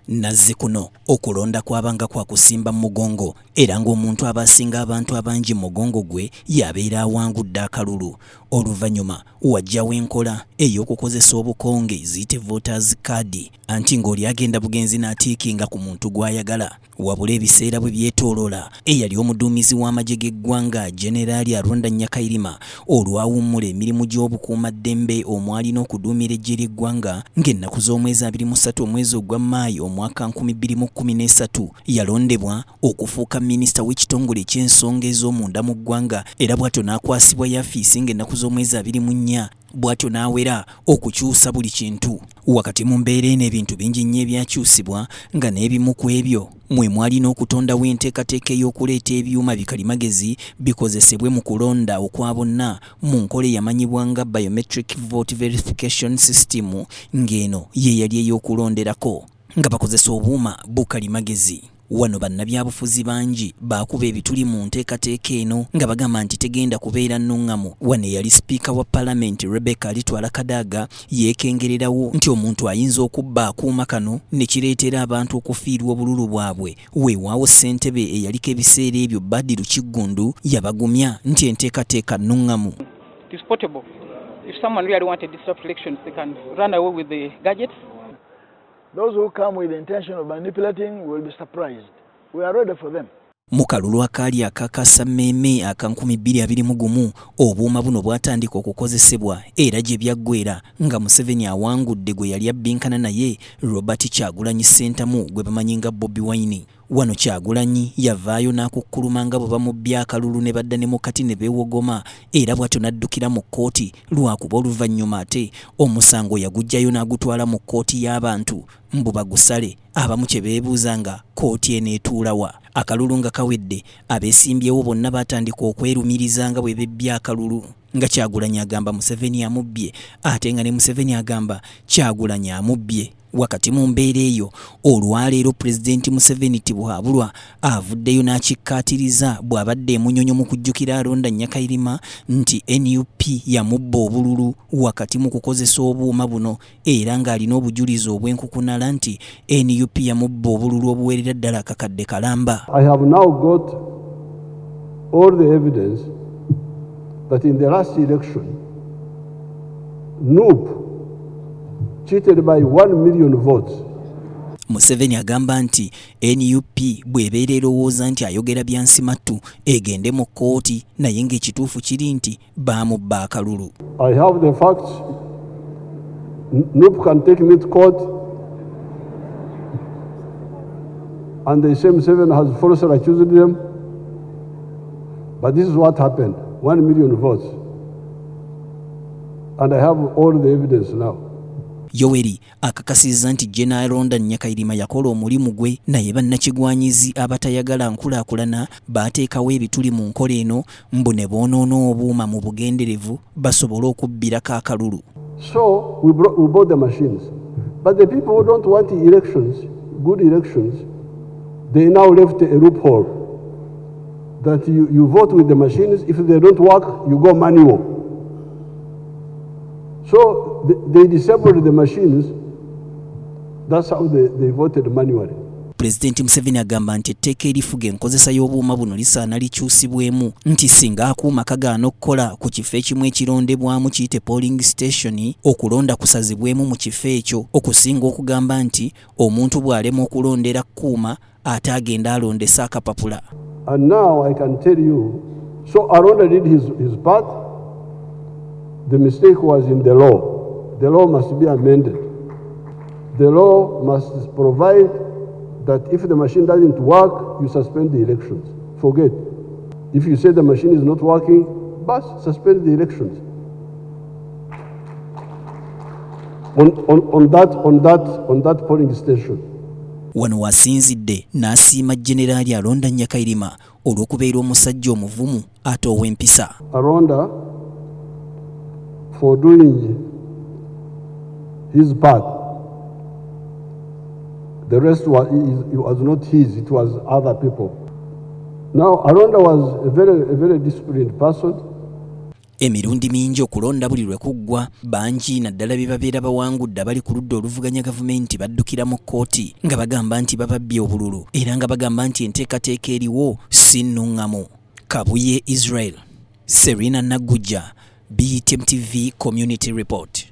Nazze kuno okulonda kwabanga kwa kusimba mugongo era ng'omuntu abasinga abantu abangi mugongo gwe yabeera awangudde akalulu. Oluvannyuma wajjawo enkola ey'okukozesa obukonge ziyite voters card anti ng'oli agenda bugenzi n'atiikinga ku muntu gw'ayagala. Wabula ebiseera bwe byetooloola eyali omuduumizi w'amagye g'eggwanga Generaali Aronda Nyakairima olwawummula emirimu gy'obukuumaddembe omwalina okuduumira eggye ly'eggwanga ng'ennaku z'omwezi 23 omwezi ogwa Maayi omwaka 2013 yalondebwa okufuuka minisita w'ekitongole ky'ensonga ez'omunda mu ggwanga era bw'atyo n'akwasibwa yaffiisi ng'ennaku z'omwezi 24 bw'atyo n'awera okukyusa buli kintu. Wakati mu mbeera eno ebintu bingi nnyo ebyakyusibwa nga n'ebimu ku ebyo mwe mwalina okutondawo enteekateeka ey'okuleeta ebyuma bikalimagezi bikozesebwe mu kulonda okwa bonna mu nkola eyamanyibwa nga biometric vote verification system ng'eno ye yali ey'okulonderako nga bakozesa obuuma bukalimagezi. Wano bannabyabufuzi bangi baakuba ebituli mu nteekateeka eno nga bagamba nti tegenda kubeera nnuŋŋamu. Wano eyali sipiika wa paalamenti Rebecca Alitwala Kadaga yeekengererawo nti omuntu ayinza okubba akuuma kano ne kireetera abantu okufiirwa obululu bwabwe. Weewaawo ssentebe eyaliko ebiseera ebyo Badru Kiggundu yabagumya nti enteekateeka nnuŋŋamu. It is portable. If someone really wanted to disrupt elections, they can run away with the gadgets. Those who come with the intention of manipulating will be surprised. We are ready for them. Mu kalulu akaali akakasa mmemme aka 2021 obuuma buno bwatandika okukozesebwa era gye byaggwera nga Museveni awangudde gwe yali abbinkana naye Robert Kyagulanyi Ssentamu gwe bamanyi nga Bobi Wine. Wano Kyagulanyi yavaayo n'akukkuluma nga bwe bamubbya akalulu ne badda ne mukati ne beewogoma era bw'atyo n'addukira mu kkooti lwakuba oluvannyuma ate omusango yagujjayo n'agutwala mu kkooti y'abantu mbu bagusale. Abamu kye beebuuza nga kkooti eneetuulawa. Akalulu nga kawedde abeesimbyewo bonna batandika okwerumiriza nga bwe bebbya akalulu nga Kyagulanyi agamba Museveni amubbye ate nga ne Museveni agamba Kyagulanyi amubbye. Wakati mu mbeera eyo olwaleero Pulezidenti Museveni tibwabulwa avuddeyo n'akikkaatiriza bw'abadde emunyonyo mu kujjukira Aronda Nyakairima nti NUP yamubba obululu wakati mu kukozesa obuuma buno era ng'alina obujulizi obw'enkukunala nti NUP yamubba obululu obuwerera ddala akakadde kalamba. I have now got all the evidence that in the last election NUP cheated by 1 million votes. Museveni agamba nti NUP bw'ebeera erowooza nti ayogera bya nsimattu egende mu kkooti naye ng'ekituufu kiri nti baamubba akalulu. I have the facts. NUP can take me to court and the same seven has falsely accused them. But this is what happened. 1 million votes. And I have all the evidence now. Yoweri akakasizza nti General Aronda Nyakairima yakola omulimu gwe naye bannakigwanyizi abatayagala nkulaakulana baateekawo ebituli mu nkola eno mbu ne boonoona obuuma mu bugenderevu basobole okubbirako akalulu. So we bought the machines. But the people who don't want elections, good elections, they now left a loophole that you vote with the machines. If they don't work, you go manual. So they disabled the machines. That's how they voted manually. Pulezidenti Museveni agamba nti etteeka erifuga enkozesa y'obuuma buno lisaana likyusibwemu nti singa akuuma kagaana okukola ku kifo ekimu ekirondebwamu kiyite polling station okulonda kusazibwemu mu kifo ekyo okusinga okugamba nti omuntu bw'alema okulondera kuuma ate agenda alondesa akapapula. And now I can tell you, so Aronda did his part. The mistake was in the law. The law must be amended. The law must provide that if the machine doesn't work, you suspend the elections. Forget. If you say the machine is not working, but suspend the elections. On that polling station. Wano wasinzidde n'asiima Generaali Aronda Nyakairima olw'okubeera omusajja omuvumu ate ow'empisa. Aronda for doing his part. The rest was not his, it was other people. Now, Aronda was a very disciplined person. Emirundi mingi okulonda buli lwe kuggwa, bangi naddala bye babeera bawangudde abali ku ludda oluvuganya gavumenti baddukira mu kkooti nga bagamba nti bababbye obululu era nga bagamba nti enteekateeka eriwo si nnuŋŋamu. Kabuye Israel, Serena Nagujja, BTM TV Community Report.